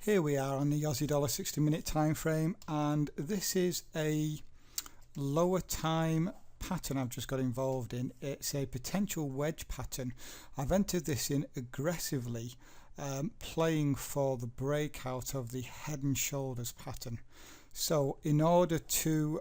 Here we are on the Aussie dollar 60-minute time frame, and this is a lower time pattern I've just got involved in. It's a potential wedge pattern. I've entered this in aggressively, playing for the breakout of the head and shoulders pattern. So in order to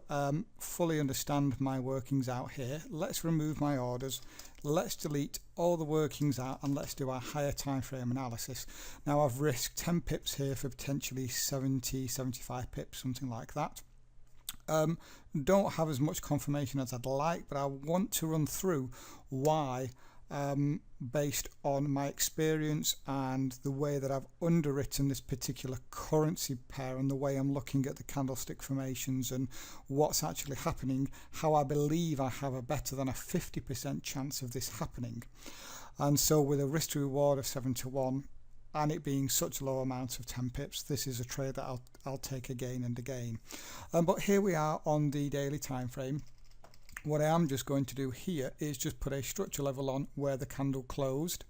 fully understand my workings out here, let's remove my orders, let's delete all the workings out, and let's do our higher time frame analysis. Now I've risked 10 pips here for potentially 75 pips, something like that. Don't have as much confirmation as I'd like, but I want to run through why, based on my experience and the way that I've underwritten this particular currency pair and the way I'm looking at the candlestick formations and what's actually happening, how I believe I have a better than a 50% chance of this happening. And so with a risk to reward of 7-1 and it being such a low amount of 10 pips, this is a trade that I'll take again and again. But here we are on the daily time frame. What I am just going to do here is just put a structure level on where the candle closed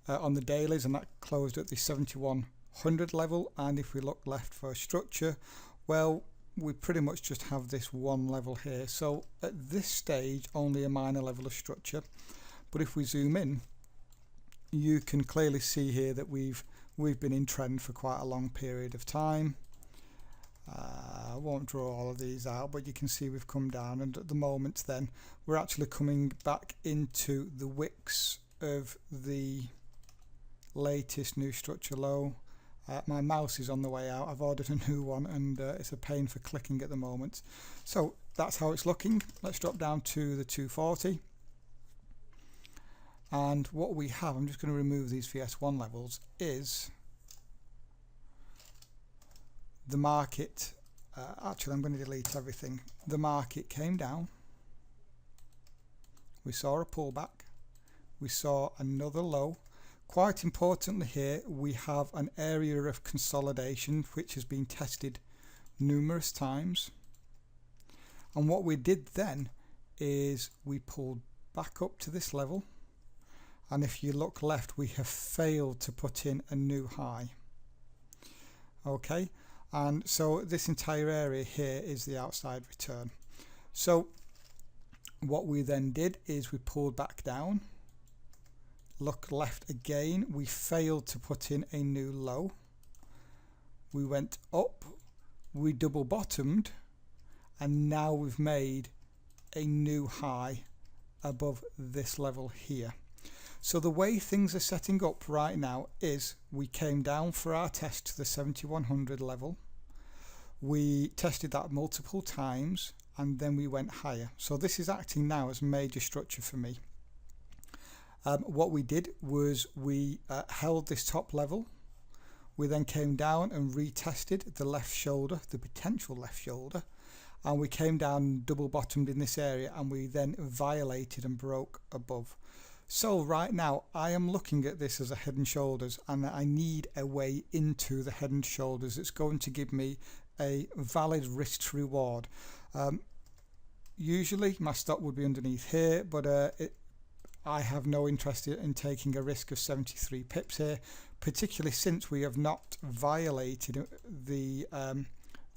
on the dailies, and that closed at the 7100 level. And if we look left for a structure, well, we pretty much just have this one level here. So at this stage, only a minor level of structure. But if we zoom in, you can clearly see here that we've been in trend for quite a long period of time. I won't draw all of these out, but you can see we've come down, and at the moment then we're actually coming back into the wicks of the latest new structure low. My mouse is on the way out. I've ordered a new one, and it's a pain for clicking at the moment. So that's how it's looking. Let's drop down to the 240. And what we have, I'm just going to remove these VS1 levels, is the market. Actually, I'm going to delete everything. The market came down. We saw a pullback. We saw another low. Quite importantly here, we have an area of consolidation which has been tested numerous times. And what we did then is we pulled back up to this level. And if you look left, we have failed to put in a new high. Okay, and so this entire area here is the outside return. So what we then did is we pulled back down. Look left again, we failed to put in a new low. We went up, we double bottomed, and now we've made a new high above this level here. So the way things are setting up right now is we came down for our test to the 7100 level. We tested that multiple times, and then we went higher. So this is acting now as major structure for me. What we did was we held this top level. We then came down and retested the left shoulder, the potential left shoulder, and we came down and double bottomed in this area, and we then violated and broke above. So right now I am looking at this as a head and shoulders, and I need a way into the head and shoulders. It's going to give me a valid risk to reward. Usually my stop would be underneath here, but I have no interest in taking a risk of 73 pips here, particularly since we have not violated the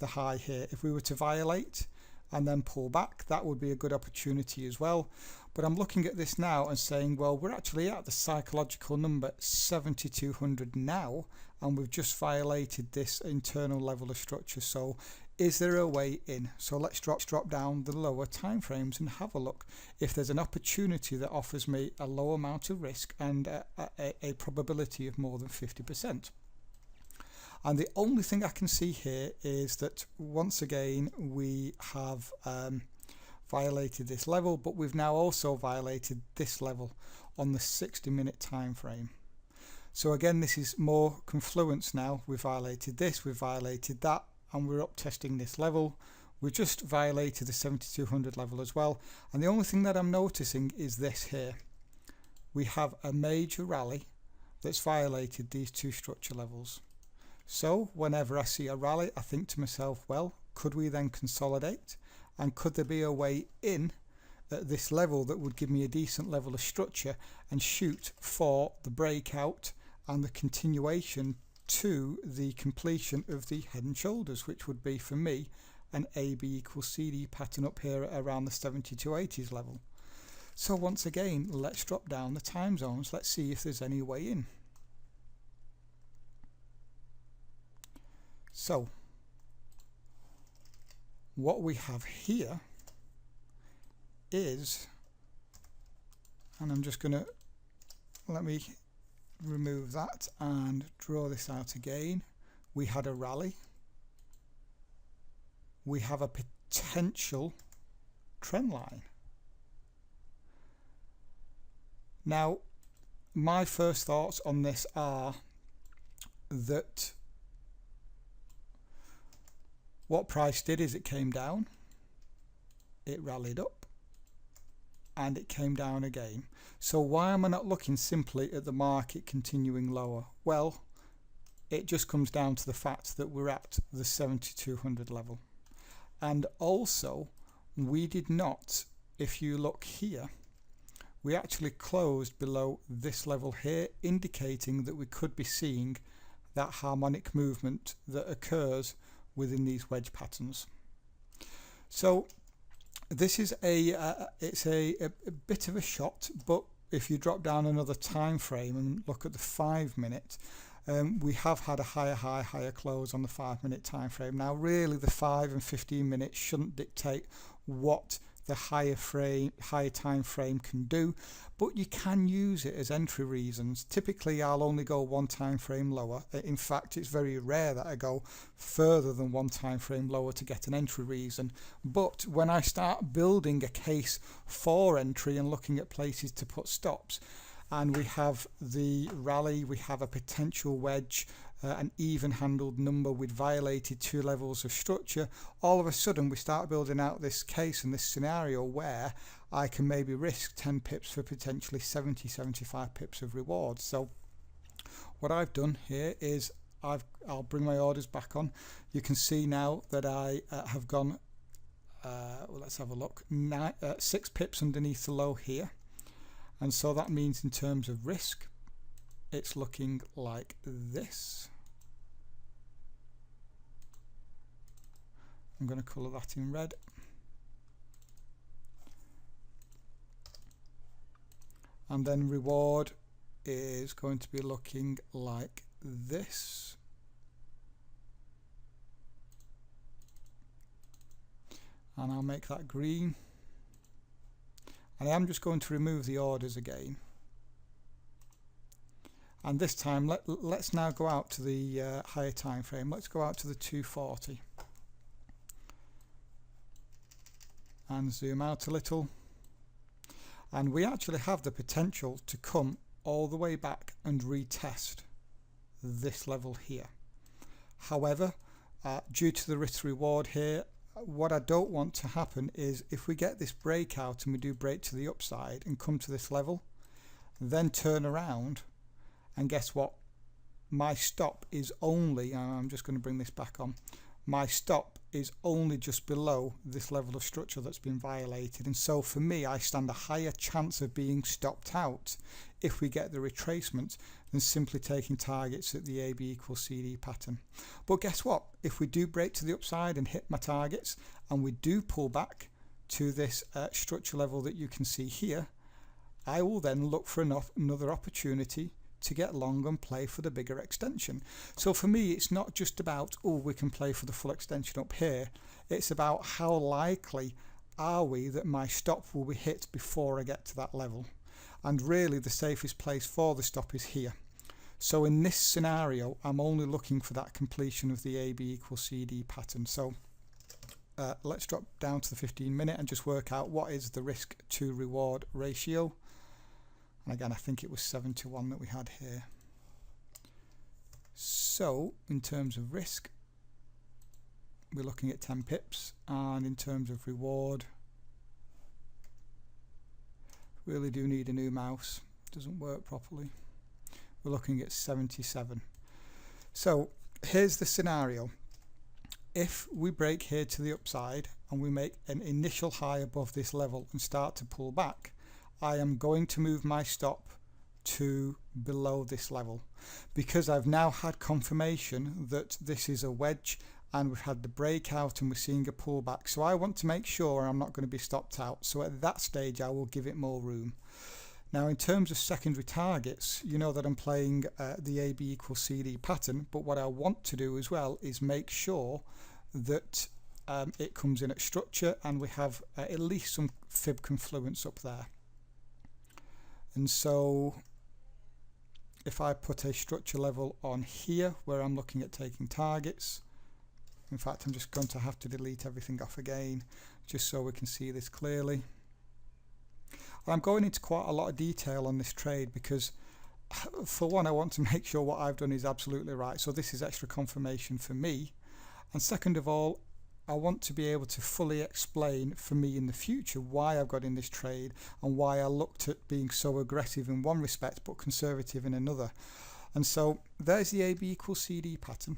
high here. If we were to violate and then pull back, that would be a good opportunity as well. But I'm looking at this now and saying, well, we're actually at the psychological number 7200 now, and we've just violated this internal level of structure. So is there a way in? So let's drop down the lower time frames and have a look if there's an opportunity that offers me a low amount of risk and a probability of more than 50%. And the only thing I can see here is that once again we have violated this level, but we've now also violated this level on the 60-minute time frame. So again, this is more confluence now. We've violated this, we've violated that, and we're up testing this level. We just violated the 7200 level as well. And the only thing that I'm noticing is this here. We have a major rally that's violated these two structure levels. So whenever I see a rally, I think to myself, well, could we then consolidate? And could there be a way in at this level that would give me a decent level of structure and shoot for the breakout and the continuation to the completion of the head and shoulders, which would be for me an AB equals CD pattern up here at around the 7280s level. So once again, let's drop down the time zones. Let's see if there's any way in. So what we have here is, and I'm just going to let me remove that and draw this out again. We had a rally. We have a potential trend line. Now, my first thoughts on this are that what price did is it came down, it rallied up, and it came down again. So why am I not looking simply at the market continuing lower? Well, it just comes down to the fact that we're at the 7200 level. And also, we did not, if you look here, we actually closed below this level here, indicating that we could be seeing that harmonic movement that occurs within these wedge patterns. So this is it's a bit of a shot, but if you drop down another time frame and look at the 5 minute, we have had a higher high, higher close on the 5 minute time frame. Now really the 5 and 15 minutes shouldn't dictate what the higher time frame can do, but you can use it as entry reasons. Typically I'll only go one time frame lower. In fact, it's very rare that I go further than one time frame lower to get an entry reason. But when I start building a case for entry and looking at places to put stops, and we have the rally, we have a potential wedge, an even-handled number with violated 2 levels of structure, all of a sudden we start building out this case and this scenario where I can maybe risk 10 pips for potentially 70-75 pips of reward. So what I've done here is I'll bring my orders back on. You can see now that I have gone, well, let's have a look, 6 pips underneath the low here. And so that means in terms of risk, it's looking like this. I'm going to colour that in red. And then reward is going to be looking like this. And I'll make that green. And I am just going to remove the orders again. And this time let's now go out to the higher time frame. Let's go out to the 240 and zoom out a little, and we actually have the potential to come all the way back and retest this level here. However, due to the risk reward here, what I don't want to happen is if we get this breakout and we do break to the upside and come to this level, then turn around, and guess what? My stop is only, I'm just going to bring this back on, my stop is only just below this level of structure that's been violated. And so for me, I stand a higher chance of being stopped out if we get the retracement than simply taking targets at the AB equals CD pattern. But guess what? If we do break to the upside and hit my targets, and we do pull back to this structure level that you can see here, I will then look for another opportunity to get long and play for the bigger extension. So for me, it's not just about, oh, we can play for the full extension up here. It's about how likely are we that my stop will be hit before I get to that level. And really the safest place for the stop is here. So in this scenario, I'm only looking for that completion of the AB equals CD pattern. So let's drop down to the 15 minute and just work out what is the risk to reward ratio. And again, I think it was 7 to 1 that we had here. So in terms of risk, we're looking at 10 pips, and in terms of reward, really do need a new mouse, doesn't work properly. We're looking at 77. So here's the scenario. If we break here to the upside and we make an initial high above this level and start to pull back, I am going to move my stop to below this level, because I've now had confirmation that this is a wedge and we've had the breakout and we're seeing a pullback. So I want to make sure I'm not going to be stopped out. So at that stage I will give it more room. Now in terms of secondary targets, you know that I'm playing the AB equals CD pattern, but what I want to do as well is make sure that it comes in at structure and we have at least some fib confluence up there. And so if I put a structure level on here where I'm looking at taking targets, in fact I'm just going to have to delete everything off again just so we can see this clearly. I'm going into quite a lot of detail on this trade because for one I want to make sure what I've done is absolutely right, so this is extra confirmation for me, and second of all I want to be able to fully explain for me in the future why I've got in this trade and why I looked at being so aggressive in one respect but conservative in another. And so there's the AB equals CD pattern,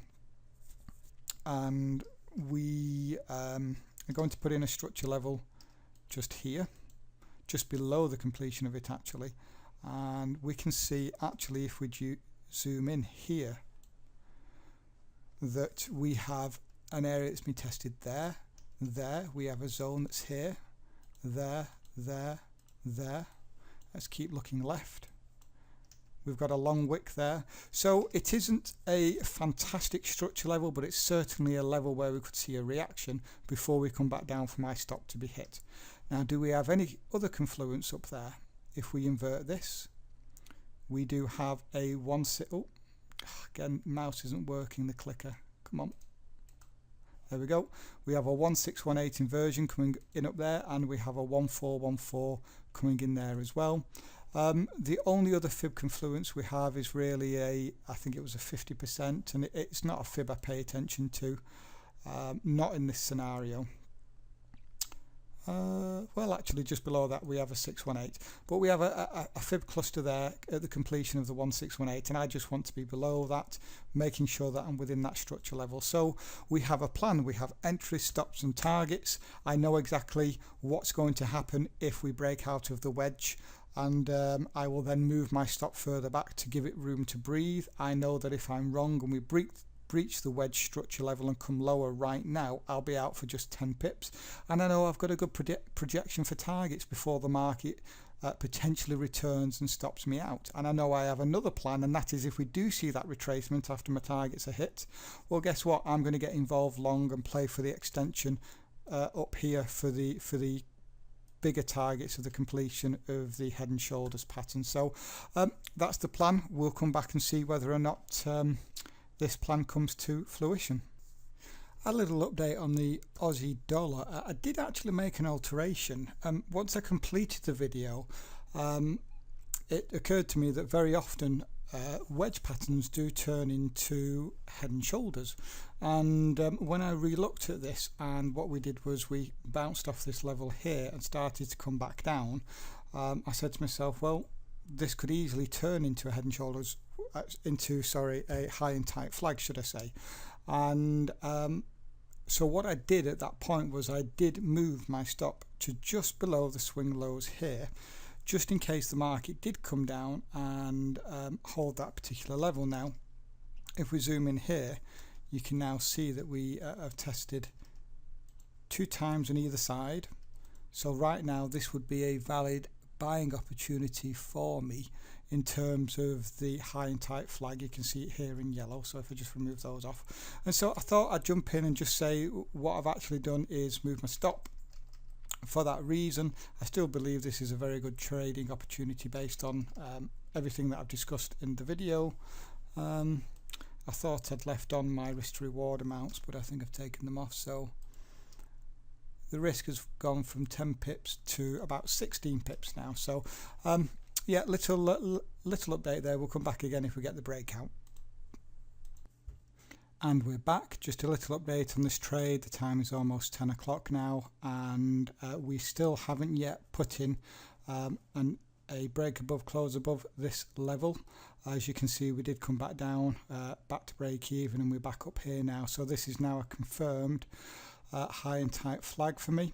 and we are going to put in a structure level just here, just below the completion of it actually, and we can see actually if we zoom in here that we have an area that's been tested there, we have a zone that's here, there. Let's keep looking left. We've got a long wick there. So it isn't a fantastic structure level, but it's certainly a level where we could see a reaction before we come back down for my stop to be hit. Now, do we have any other confluence up there? If we invert this, we do have a oh, again, mouse isn't working, the clicker. Come on. There we go. We have a 1618 inversion coming in up there, and we have a 1414 coming in there as well. The only other fib confluence we have is really I think it was a 50%, and it's not a fib I pay attention to, not in this scenario. Well, actually just below that we have a 618, but we have a fib cluster there at the completion of the 1618, and I just want to be below that, making sure that I'm within that structure level. So we have a plan, we have entries, stops and targets. I know exactly what's going to happen if we break out of the wedge, and I will then move my stop further back to give it room to breathe. I know that if I'm wrong and we breach the wedge structure level and come lower right now, I'll be out for just 10 pips, and I know I've got a good projection for targets before the market potentially returns and stops me out. And I know I have another plan, and that is if we do see that retracement after my targets are hit, well guess what, I'm going to get involved long and play for the extension up here for the bigger targets of the completion of the head and shoulders pattern. So that's the plan. We'll come back and see whether or not this plan comes to fruition. A little update on the Aussie dollar. I did actually make an alteration. Once I completed the video, it occurred to me that very often wedge patterns do turn into head and shoulders, and when I re-looked at this, and what we did was we bounced off this level here and started to come back down, I said to myself, well, this could easily turn into a head and shoulders, a high and tight flag, should I say. And so what I did at that point was I did move my stop to just below the swing lows here, just in case the market did come down and hold that particular level. Now if we zoom in here, you can now see that we have tested 2 times on either side. So right now this would be a valid buying opportunity for me in terms of the high and tight flag. You can see it here in yellow, so if I just remove those off. And so I thought I'd jump in and just say what I've actually done is move my stop. For that reason, I still believe this is a very good trading opportunity based on everything that I've discussed in the video. I thought I'd left on my risk to reward amounts, but I think I've taken them off, so the risk has gone from 10 pips to about 16 pips now. So yeah, little update there. We'll come back again if we get the breakout. And we're back. Just a little update on this trade. The time is almost 10 o'clock now, and we still haven't yet put in a break above, close above this level. As you can see, we did come back down, back to break even, and we're back up here now. So this is now a confirmed high and tight flag for me.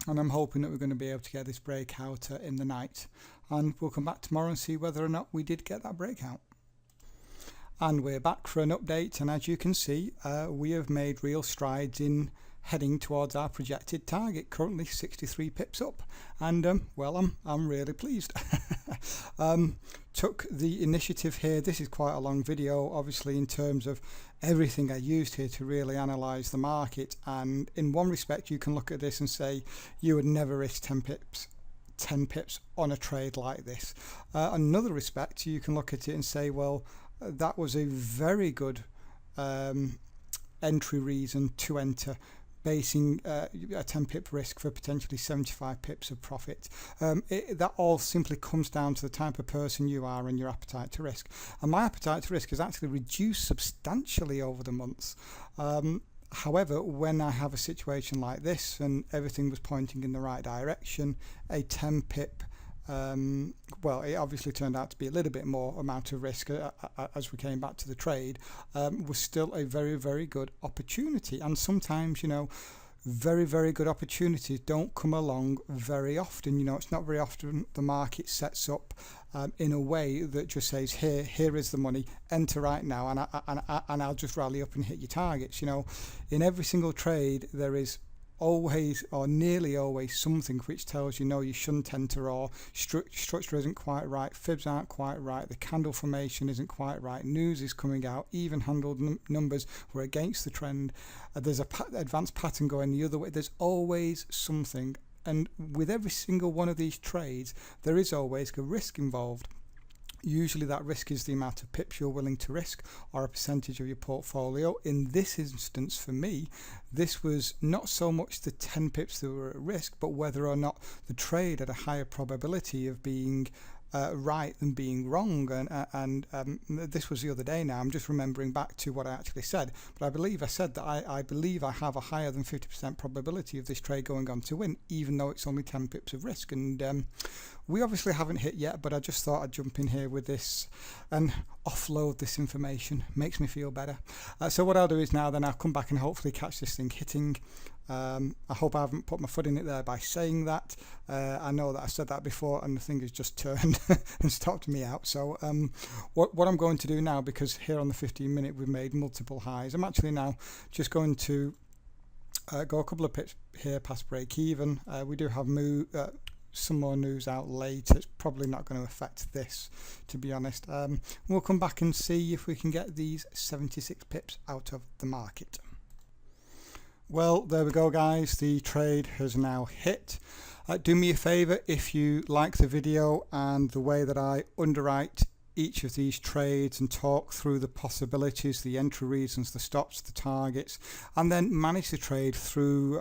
and I'm hoping that we're going to be able to get this breakout in the night, and we'll come back tomorrow and see whether or not we did get that breakout. And we're back for an update, and as you can see, we have made real strides in heading towards our projected target, currently 63 pips up, and well, I'm really pleased. Took the initiative here. This is quite a long video, obviously, in terms of everything I used here to really analyze the market, and in one respect you can look at this and say you would never risk 10 pips on a trade like this. Another respect, you can look at it and say, well, that was a very good entry reason to enter, basing a 10 pip risk for potentially 75 pips of profit. That all simply comes down to the type of person you are and your appetite to risk. And my appetite to risk has actually reduced substantially over the months. However, when I have a situation like this and everything was pointing in the right direction, a 10 pip well, it obviously turned out to be a little bit more amount of risk as we came back to the trade, was still a very, very good opportunity. And sometimes, you know, very, very good opportunities don't come along very often. You know, it's not very often the market sets up in a way that just says, here is the money, enter right now, and I'll just rally up and hit your targets. You know, in every single trade there is always or nearly always something which tells you no, you shouldn't enter, or structure isn't quite right, fibs aren't quite right, the candle formation isn't quite right, news is coming out, even handled numbers were against the trend, there's a advanced pattern going the other way. There's always something, and with every single one of these trades there is always a risk involved. Usually that risk is the amount of pips you're willing to risk, or a percentage of your portfolio. In this instance, for me, this was not so much the 10 pips that were at risk, but whether or not the trade had a higher probability of being right than being wrong. And this was the other day now. I'm just remembering back to what I actually said, but I believe I said that I believe I have a higher than 50% probability of this trade going on to win, even though it's only 10 pips of risk. And we obviously haven't hit yet, but I just thought I'd jump in here with this and offload this information. Makes me feel better. So what I'll do is now then I'll come back and hopefully catch this thing hitting. I hope I haven't put my foot in it there by saying that. I know that I said that before and the thing has just turned and stopped me out. So what I'm going to do now, because here on the 15-minute we've made multiple highs, I'm actually now just going to go a couple of pips here past break even. We do have some more news out later. It's probably not going to affect this, to be honest. We'll come back and see if we can get these 76 pips out of the market. Well, there we go, guys. The trade has now hit. Do me a favor, if you like the video and the way that I underwrite each of these trades and talk through the possibilities, the entry reasons, the stops, the targets, and then manage the trade through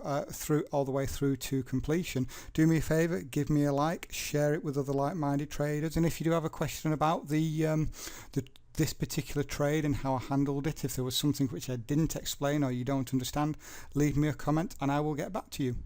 all the way through to completion, do me a favor, give me a like, share it with other like-minded traders, and if you do have a question about this particular trade and how I handled it, if there was something which I didn't explain or you don't understand, leave me a comment and I will get back to you.